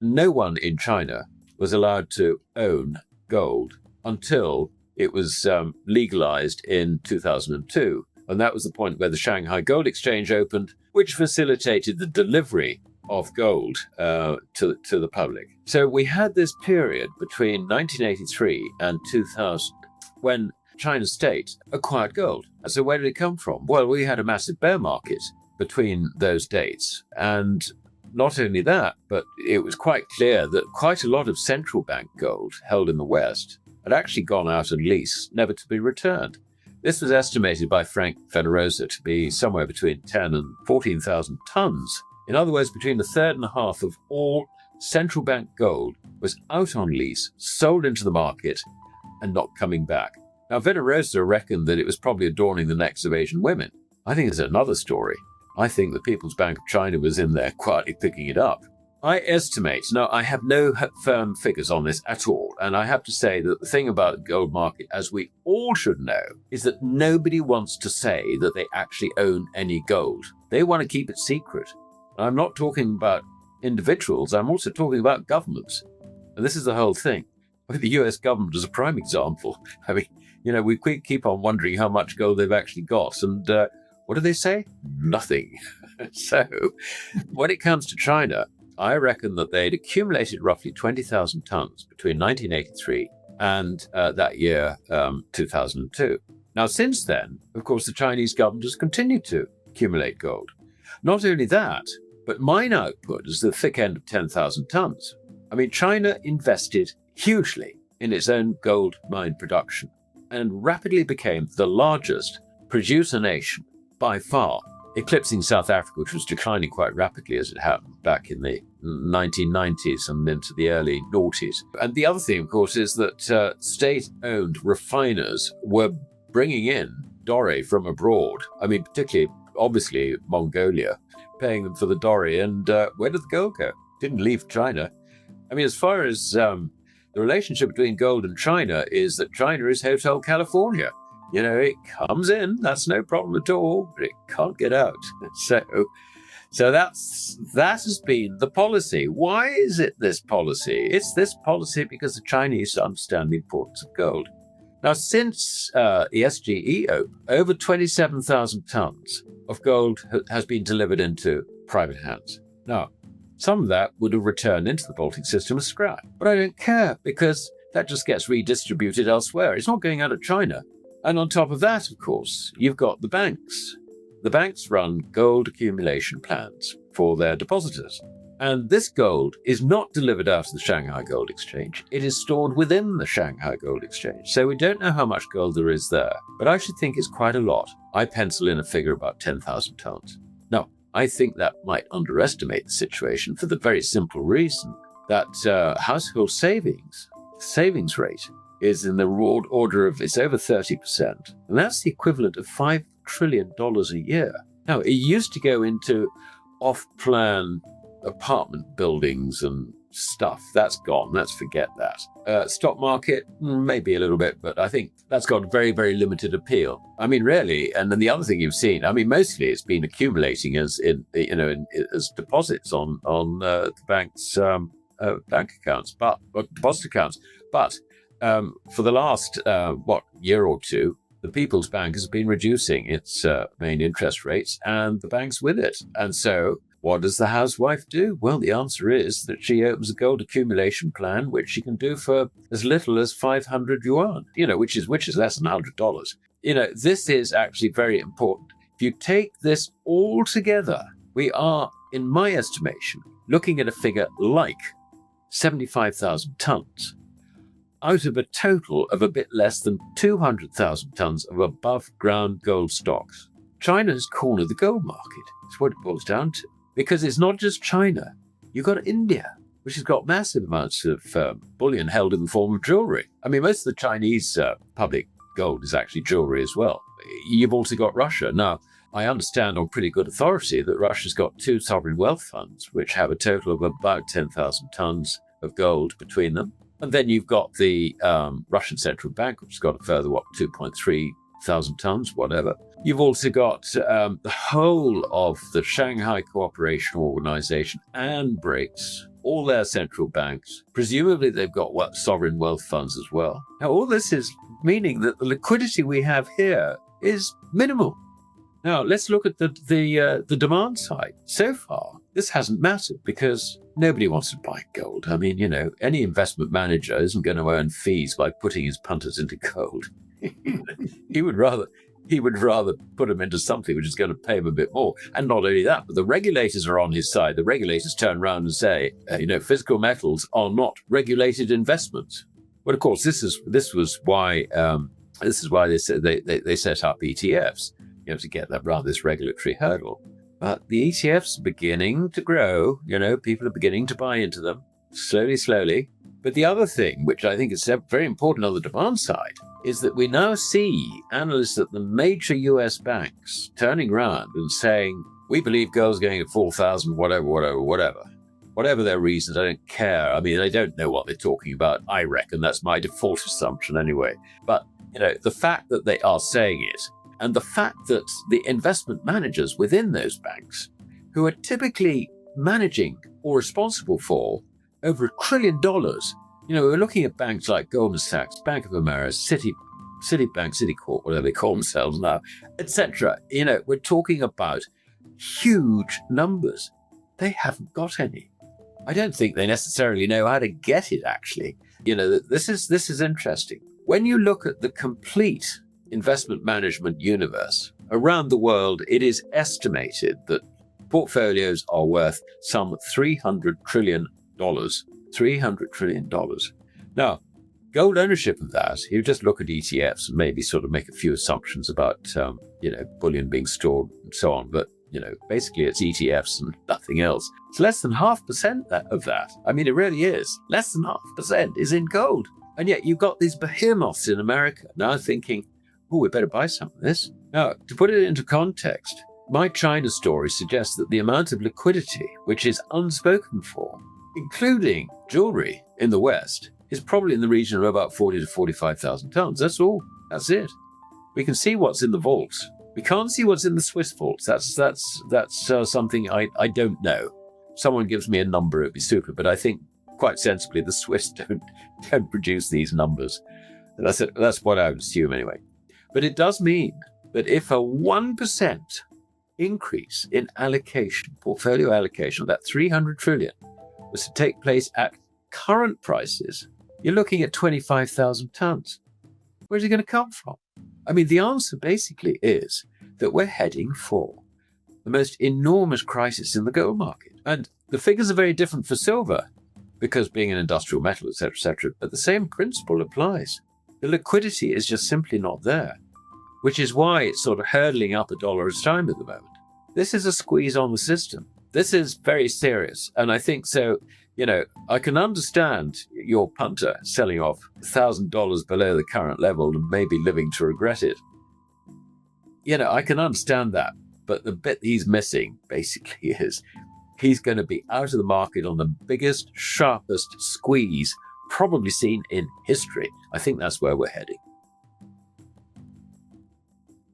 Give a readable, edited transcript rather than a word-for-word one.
no one in China was allowed to own gold until it was legalized in 2002. And that was the point where the Shanghai Gold Exchange opened, which facilitated the delivery of gold to the public. So we had this period between 1983 and 2000 when China's state acquired gold. And so where did it come from? Well, we had a massive bear market between those dates. And not only that, but it was quite clear that quite a lot of central bank gold held in the West had actually gone out on lease, never to be returned. This was estimated by Frank Venerosa to be somewhere between 10 and 14,000 tons. In other words, between a third and a half of all central bank gold was out on lease, sold into the market, and not coming back. Now, Venerosa reckoned that it was probably adorning the necks of Asian women. I think it's another story. I think the People's Bank of China was in there quietly picking it up. I estimate, now I have no firm figures on this at all, and I have to say that the thing about the gold market, as we all should know, is that nobody wants to say that they actually own any gold. They want to keep it secret. I'm not talking about individuals, I'm also talking about governments. And this is the whole thing. I think the US government is a prime example. I mean, we keep on wondering how much gold they've actually got, and what do they say? Nothing. So when it comes to China, I reckon that they'd accumulated roughly 20,000 tons between 1983 and that year, 2002. Now, since then, of course, the Chinese government has continued to accumulate gold. Not only that, but mine output is the thick end of 10,000 tons. I mean, China invested hugely in its own gold mine production and rapidly became the largest producer nation by far, eclipsing South Africa, which was declining quite rapidly as it happened back in the 1990s and into the early noughties. And the other thing, of course, is that state-owned refiners were bringing in doré from abroad. I mean, particularly, obviously, Mongolia, paying them for the doré. And where did the gold go? Didn't leave China. I mean, as far as the relationship between gold and China is that China is Hotel California. It comes in, that's no problem at all, but it can't get out. So that has been the policy. Why is it this policy? It's this policy because the Chinese understand the importance of gold. Now, since the SGE opened, over 27,000 tons of gold has been delivered into private hands. Now, some of that would have returned into the Baltic system as scrap. But I don't care, because that just gets redistributed elsewhere. It's not going out of China. And on top of that, of course, you've got the banks. The banks run gold accumulation plans for their depositors. And this gold is not delivered out of the Shanghai Gold Exchange. It is stored within the Shanghai Gold Exchange. So we don't know how much gold there is there, but I should think it's quite a lot. I pencil in a figure about 10,000 tons. Now, I think that might underestimate the situation for the very simple reason that household savings rate is in the order of, it's over 30%. And that's the equivalent of $5 trillion a year. Now, it used to go into off-plan apartment buildings and stuff. That's gone. Let's forget that. Stock market, maybe a little bit, but I think that's got very, very limited appeal. I mean, really, and then the other thing you've seen, I mean, mostly it's been accumulating as deposits on the bank's bank accounts, but deposit accounts. But for the last, year or two, the People's Bank has been reducing its main interest rates, and the bank's with it. And so what does the housewife do? Well, the answer is that she opens a gold accumulation plan, which she can do for as little as 500 yuan, which is less than $100. This is actually very important. If you take this all together, we are, in my estimation, looking at a figure like 75,000 tons out of a total of a bit less than 200,000 tons of above-ground gold stocks. China has cornered the gold market. That's what it boils down to. Because it's not just China. You've got India, which has got massive amounts of bullion held in the form of jewelry. I mean, most of the Chinese public gold is actually jewelry as well. You've also got Russia. Now, I understand on pretty good authority that Russia's got 2 sovereign wealth funds, which have a total of about 10,000 tons of gold between them. And then you've got the Russian Central Bank, which has got a further, 2.3 thousand tons, whatever. You've also got the whole of the Shanghai Cooperation Organization and BRICS, all their central banks. Presumably they've got sovereign wealth funds as well. Now, all this is meaning that the liquidity we have here is minimal. Now, let's look at the demand side. So far, this hasn't mattered because nobody wants to buy gold. I mean, any investment manager isn't going to earn fees by putting his punters into gold. He would rather put them into something which is going to pay him a bit more. And not only that, but the regulators are on his side. The regulators turn around and say, physical metals are not regulated investments. But of course, this is why they set up ETFs, to get around this regulatory hurdle. But the ETFs are beginning to grow. People are beginning to buy into them slowly. But the other thing, which I think is very important on the demand side, is that we now see analysts at the major US banks turning around and saying, we believe gold's going at 4,000, whatever. Whatever their reasons, I don't care. I mean, they don't know what they're talking about, I reckon. That's my default assumption anyway. But, the fact that they are saying it, and the fact that the investment managers within those banks, who are typically managing or responsible for over $1 trillion, we're looking at banks like Goldman Sachs, Bank of America, Citibank, Citicorp, whatever they call themselves now, etc. We're talking about huge numbers. They haven't got any. I don't think they necessarily know how to get it, actually. This is interesting. When you look at the complete investment management universe around the world, it is estimated that portfolios are worth some $300 trillion. $300 trillion. Now, gold ownership of that, you just look at ETFs and maybe sort of make a few assumptions about, bullion being stored and so on. But, basically it's ETFs and nothing else. It's less than 0.5% of that. I mean, it really is. Less than 0.5% is in gold. And yet you've got these behemoths in America now thinking, we better buy some of this. Now, to put it into context, my China story suggests that the amount of liquidity, which is unspoken for, including jewelry in the West, is probably in the region of about 40 to 45,000 tons. That's all. That's it. We can see what's in the vaults. We can't see what's in the Swiss vaults. That's something I don't know. Someone gives me a number, it'd be super. But I think quite sensibly the Swiss don't produce these numbers. That's what I would assume anyway. But it does mean that if a 1% increase in allocation, portfolio allocation of that 300 trillion was to take place at current prices, you're looking at 25,000 tons. Where's it going to come from? I mean, the answer basically is that we're heading for the most enormous crisis in the gold market. And the figures are very different for silver because being an industrial metal, etc., but the same principle applies. The liquidity is just simply not there, which is why it's sort of hurdling up $1 at a time at the moment. This is a squeeze on the system. This is very serious. And I think so, I can understand your punter selling off $1,000 below the current level and maybe living to regret it. I can understand that. But the bit he's missing basically is he's going to be out of the market on the biggest, sharpest squeeze probably seen in history. I think that's where we're heading.